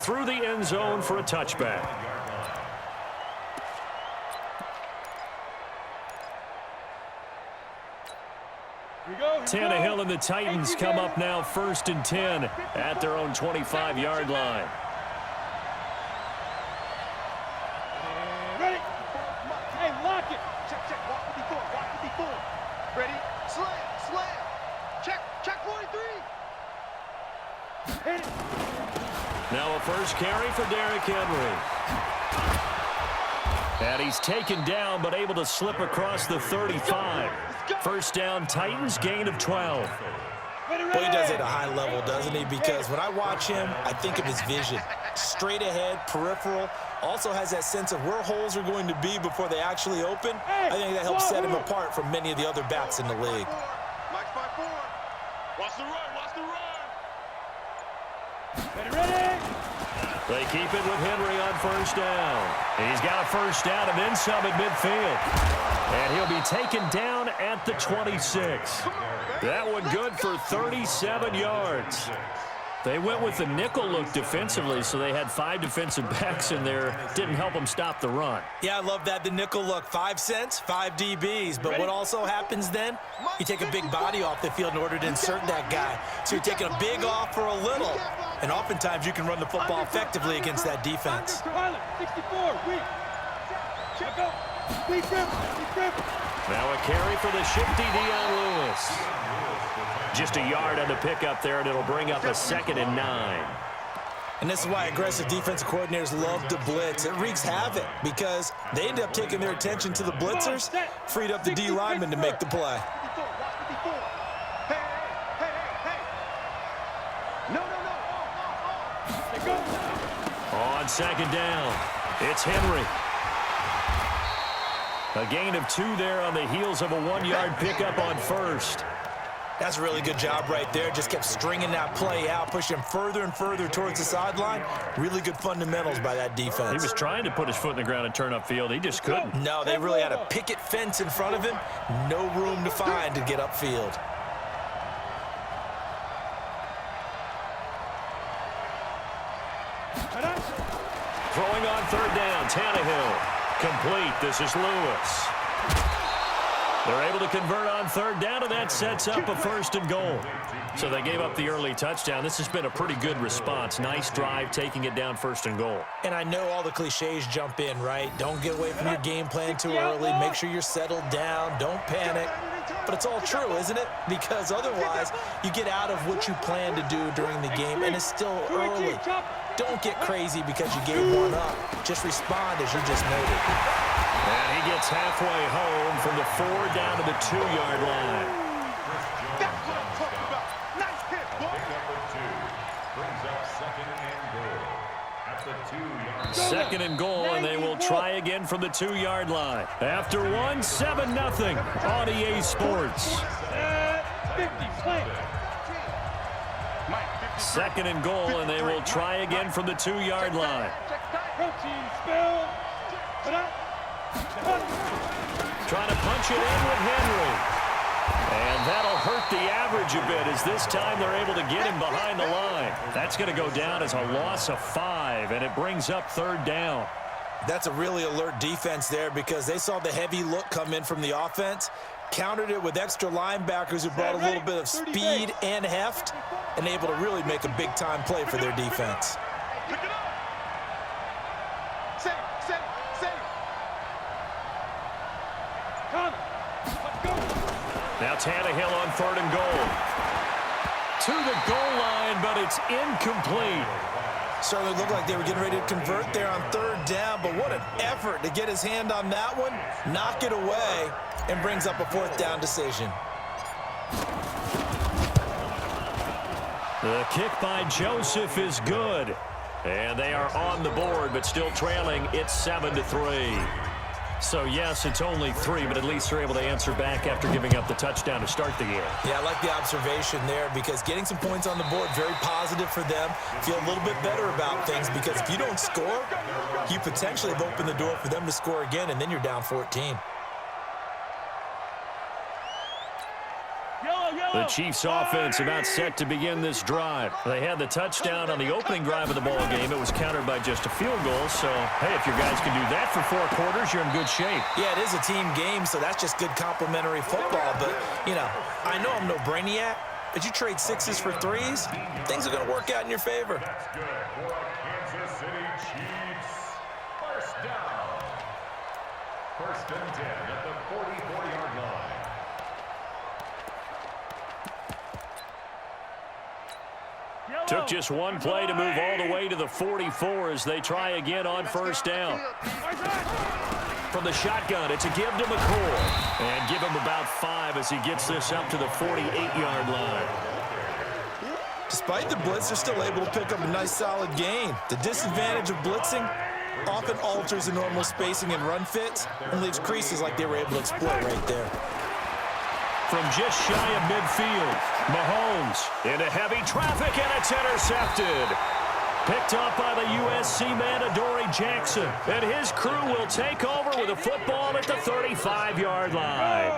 through the end zone for a touchback. Tannehill and the Titans come up now 1st and 10 at their own 25-yard line. Ready? Hey, lock it. Check, check. Walk with the walk with the Ready? Slam, slam. Check 43. Hit it. Now a first carry for Derrick Henry. And he's taken down but able to slip across the 35. First down, Titans, gain of 12. Well, he does it at a high level, doesn't he? Because when I watch him, I think of his vision. Straight ahead, peripheral. Also has that sense of where holes are going to be before they actually open. I think that helps set him apart from many of the other backs in the league. Watch the run, watch the run. Ready? They keep it with Henry on first down. He's got a first down and then some at midfield. And he'll be taken down at the 26. That one good for 37 yards. They went with the nickel look defensively, so they had 5 defensive backs in there. Didn't help them stop the run. Yeah, I love that, the nickel look. 5 cents, 5 DBs. But what also happens then, you take a big body off the field in order to insert that guy. So you're taking a big off for a little. And oftentimes you can run the football effectively against that defense. 64, weak. Check out. Now a carry for the shifty Dion Lewis. Just a yard on the pickup there, and it'll bring up a 2nd and 9. And this is why aggressive defensive coordinators love to blitz. It wreaks havoc because they end up taking their attention to the blitzers, freed up the D lineman to make the play. On 2nd down, it's Henry. A gain of 2 there on the heels of a 1-yard pickup on first. That's a really good job right there. Just kept stringing that play out, pushing him further and further towards the sideline. Really good fundamentals by that defense. He was trying to put his foot in the ground and turn upfield. He just couldn't. No, they really had a picket fence in front of him. No room to find to get upfield. Throwing on 3rd down, Tannehill. Complete. This is Lewis. They're able to convert on 3rd down, and that sets up a 1st and goal. So they gave up the early touchdown. This has been a pretty good response. Nice drive, taking it down 1st and goal. And I know all the cliches jump in, right? Don't get away from your game plan too early. Make sure you're settled down. Don't panic. But it's all true, isn't it? Because otherwise, you get out of what you plan to do during the game, and it's still early. Don't get crazy because you gave one up. Just respond as you just noted. And he gets halfway home from the 4 down to the 2-yard line. That's what I'm talking about. Nice hit, boy. Second and goal, and they will try again from the 2-yard line. After 1, 7-0 on EA Sports. 50, play. 2nd and goal, and they will try again from the 2-yard line. Protein spill. Trying to punch it in with Henry. And that'll hurt the average a bit as this time they're able to get him behind the line. That's going to go down as a loss of 5, and it brings up 3rd down. That's a really alert defense there because they saw the heavy look come in from the offense, countered it with extra linebackers who brought a little bit of speed and heft, and able to really make a big-time play for their defense. Now Tannehill on 3rd and goal. To the goal line, but it's incomplete. Certainly looked like they were getting ready to convert there on 3rd down, but what an effort to get his hand on that one, knock it away, and brings up a 4th down decision. The kick by Joseph is good. And they are on the board, but still trailing. It's 7-3. So, yes, it's only 3, but at least they're able to answer back after giving up the touchdown to start the game. Yeah, I like the observation there because getting some points on the board, very positive for them. Feel a little bit better about things because if you don't score, you potentially have opened the door for them to score again, and then you're down 14. Yellow, yellow. The Chiefs offense about set to begin this drive. They had the touchdown on the opening drive of the ball game. It was countered by just a field goal. So, hey, if your guys can do that for 4 quarters, you're in good shape. Yeah, it is a team game, so that's just good complimentary football. But, you know, I know I'm no brainiac, but you trade 6s for 3s, things are going to work out in your favor. That's good for Kansas City Chiefs. First down. First and 10 at the 44-yard line. Took just one play to move all the way to the 44 as they try again on first down. From the shotgun, it's a give to McCoy. And give him about 5 as he gets this up to the 48-yard line. Despite the blitz, they're still able to pick up a nice, solid gain. The disadvantage of blitzing often alters the normal spacing and run fits and leaves creases like they were able to exploit right there. From just shy of midfield, Mahomes into heavy traffic, and it's intercepted. Picked up by the USC man, Adoree Jackson. And his crew will take over with a football at the 35-yard line.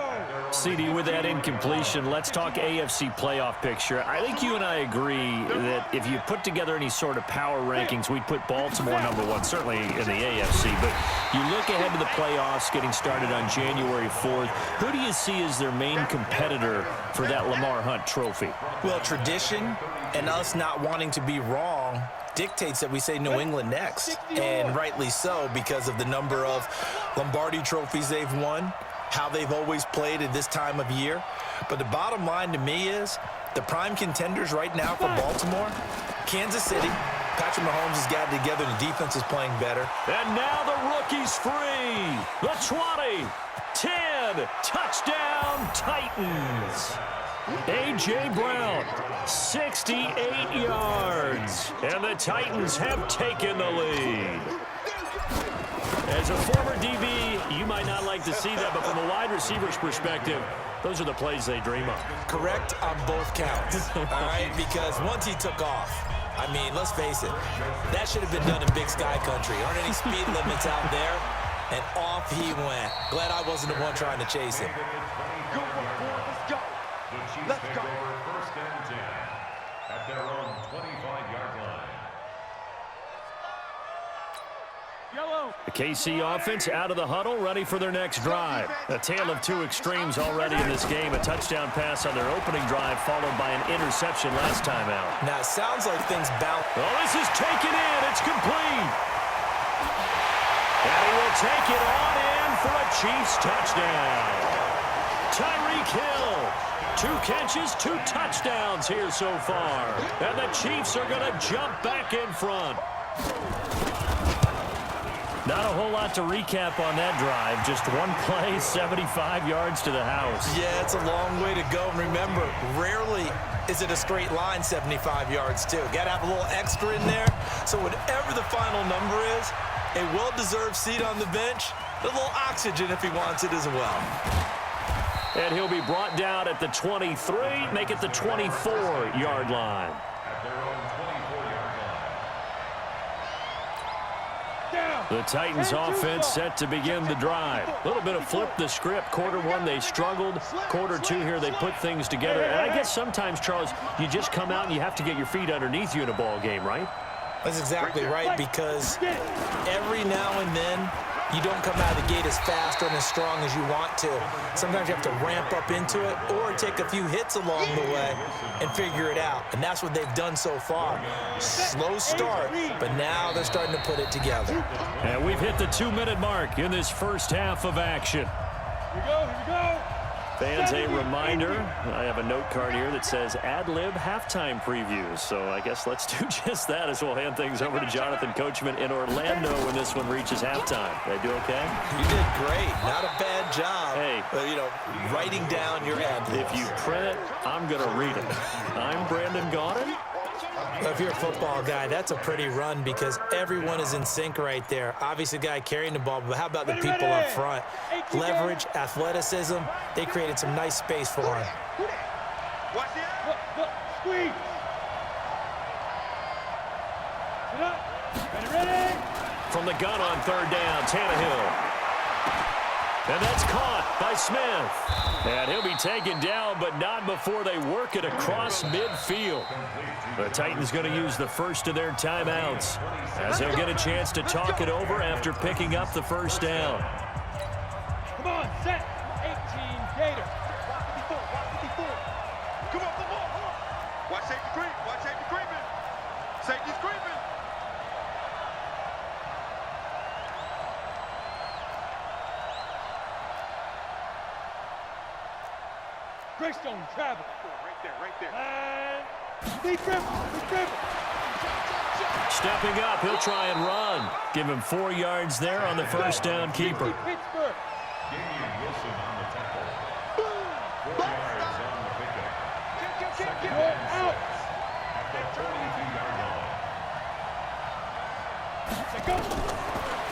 CD, with that incompletion, let's talk AFC playoff picture. I think you and I agree that if you put together any sort of power rankings, we'd put Baltimore #1, certainly in the AFC. But you look ahead to the playoffs getting started on January 4th. Who do you see as their main competitor for that Lamar Hunt trophy? Well, tradition and us not wanting to be wrong dictates that we say New England next. And rightly so, because of the number of Lombardi trophies they've won, how they've always played at this time of year. But the bottom line to me is the prime contenders right now for Baltimore, Kansas City. Patrick Mahomes has got it together. The defense is playing better. And now the rookie's free. The 20, 10, touchdown Titans. A.J. Brown, 68 yards. And the Titans have taken the lead. As a former DB, you might not like to see that, but from a wide receiver's perspective, those are the plays they dream of. Correct on both counts, all right? Because once he took off, I mean, let's face it, that should have been done in Big Sky Country. Aren't any speed limits out there? And off he went. Glad I wasn't the one trying to chase him. Good one, boy. Let's go. Let's go. First and 10 at their own 25-yard line. The KC offense out of the huddle, ready for their next drive. A tale of two extremes already in this game. A touchdown pass on their opening drive, followed by an interception last time out. Now, it sounds like things bounce. Oh, this is taken in. It's complete. And he will take it on in for a Chiefs touchdown. Tyreek Hill. 2 catches, 2 touchdowns here so far. And the Chiefs are going to jump back in front. Not a whole lot to recap on that drive. Just one play, 75 yards to the house. Yeah, it's a long way to go. And remember, rarely is it a straight line 75 yards, too. Got to have a little extra in there. So whatever the final number is, a well-deserved seat on the bench, a little oxygen if he wants it as well. And he'll be brought down at the 23, make it the 24-yard line. At their own 24-yard line. The Titans offense set to begin the drive. A little bit of flip the script. Quarter 1, they struggled. Quarter 2 here, they put things together. And I guess sometimes, Charles, you just come out and you have to get your feet underneath you in a ball game, right? That's exactly right, because every now and then, you don't come out of the gate as fast and as strong as you want to. Sometimes you have to ramp up into it or take a few hits along the way and figure it out. And that's what they've done so far. Slow start, but now they're starting to put it together. And we've hit the 2-minute mark in this first half of action. Here we go. Here we go. Fans, a reminder, I have a note card here that says ad-lib halftime previews. So I guess let's do just that as we'll hand things over to Jonathan Coachman in Orlando when this one reaches halftime. Did I do okay? You did great. Not a bad job. Hey. Writing down your ad-libs. If you print it, I'm going to read it. I'm Brandon Gaudin. If you're a football guy, that's a pretty run because everyone is in sync right there. Obviously, the guy carrying the ball, but how about the people up front? Leverage, athleticism. They created some nice space for him. Watch it. Look. Squeeze. Sit up. Ready. From the gun on 3rd down, Tannehill. And that's caught by Smith. And he'll be taken down, but not before they work it across midfield. The Titans going to use the first of their timeouts as they'll get a chance to talk it over after picking up the first down. Come on, set. 18 Gator. Come on, come on, come on. Watch safety creep. Watch safety creeping. Safety's creeping. Greystone travel. Right there, right there. And deep dribble. Stepping up, he'll try and run. Give him 4 yards there on the first down keeper. Pittsburgh. Wilson on the tackle. 4 yards on the pickup. Second and Out. 6 at the 22-yard line.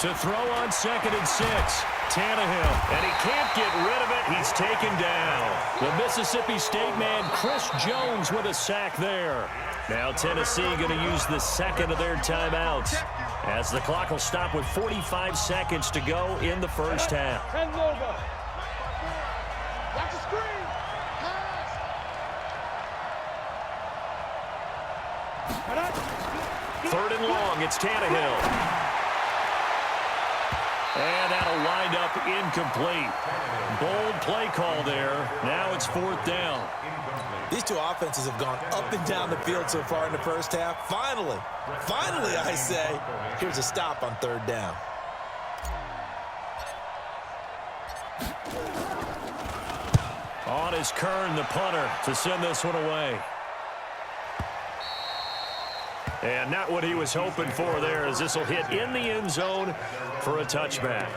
To throw on 2nd and 6. Tannehill, and he can't get rid of it. He's taken down. The Mississippi State man, Chris Jones, with a sack there. Now Tennessee going to use the second of their timeouts as the clock will stop with 45 seconds to go in the first half. Watch the screen. Pass. 3rd and long, it's Tannehill. And that'll wind up incomplete. Bold play call there. Now it's 4th down. These two offenses have gone up and down the field so far in the first half. Finally, I say, here's a stop on 3rd down. On is Kern, the punter, to send this one away. And not what he was hoping for there, as this will hit in the end zone for a touchback.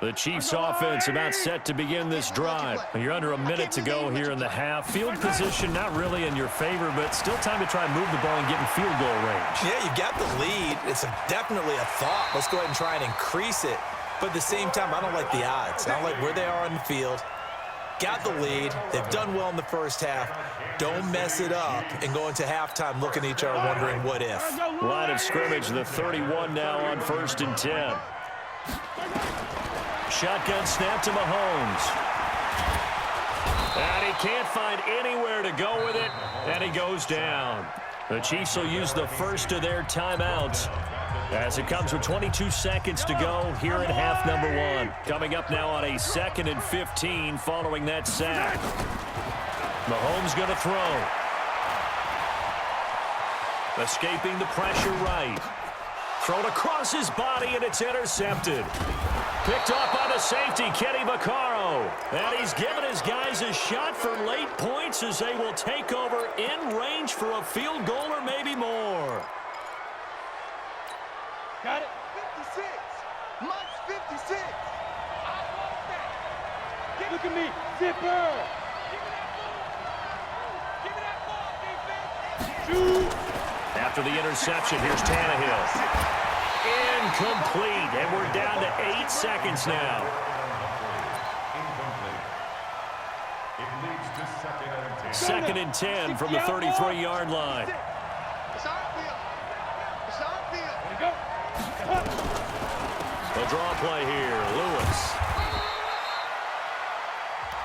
The Chiefs offense about set to begin this drive. You're under a minute to go here in the half. Field position not really in your favor, but still time to try and move the ball and get in field goal range. Yeah, you got the lead. It's definitely a thought. Let's go ahead and try and increase it. But at the same time, I don't like the odds. I don't like where they are on the field. Got the lead. They've done well in the first half. Don't mess it up and go into halftime looking at each other wondering what if. Line of scrimmage, the 31 now on 1st and 10. Shotgun snap to Mahomes. And he can't find anywhere to go with it, and he goes down. The Chiefs will use the first of their timeouts as it comes with 22 seconds to go here in half number 1. Coming up now on a 2nd and 15 following that sack. Mahomes going to throw. Escaping the pressure right. Thrown across his body, and it's intercepted. Picked off by the safety, Kenny Vaccaro. And he's given his guys a shot for late points as they will take over in range for a field goal or maybe more. Got it. 56. Mike's 56. I want that. Look at me. Zipper. Give me that ball, defense. Shoot. After the interception, here's Tannehill. Incomplete, and we're down to 8 seconds now. It leads to 2nd and 10 from the 33-yard line. It's our field. It's our field. There you go. A draw play here, Lewis.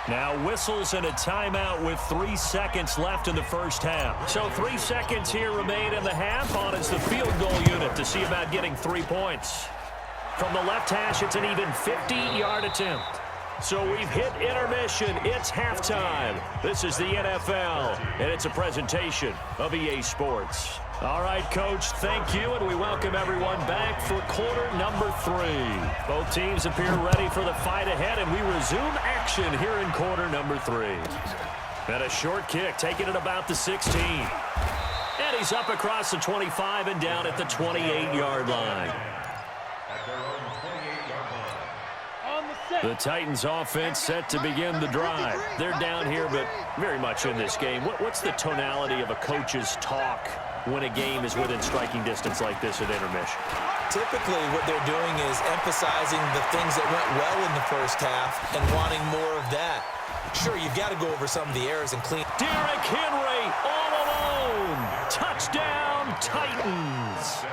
Now whistles and a timeout with 3 seconds left in the first half. So 3 seconds here remain in the half. On is the field goal unit to see about getting 3 points. From the left hash, it's an even 50-yard attempt. So we've hit intermission. It's halftime. This is the NFL, and it's a presentation of EA Sports. All right, Coach, thank you, and we welcome everyone back for quarter number 3. Both teams appear ready for the fight ahead, and we resume action here in quarter number 3. And a short kick, taking it about the 16. And he's up across the 25 and down at the 28-yard line. The Titans offense set to begin the drive. They're down here, but very much in this game. What's the tonality of a coach's talk when a game is within striking distance like this at intermission? Typically, what they're doing is emphasizing the things that went well in the first half and wanting more of that. Sure, you've got to go over some of the errors and clean. Derrick Henry all alone. Touchdown, Titans.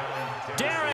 Darren.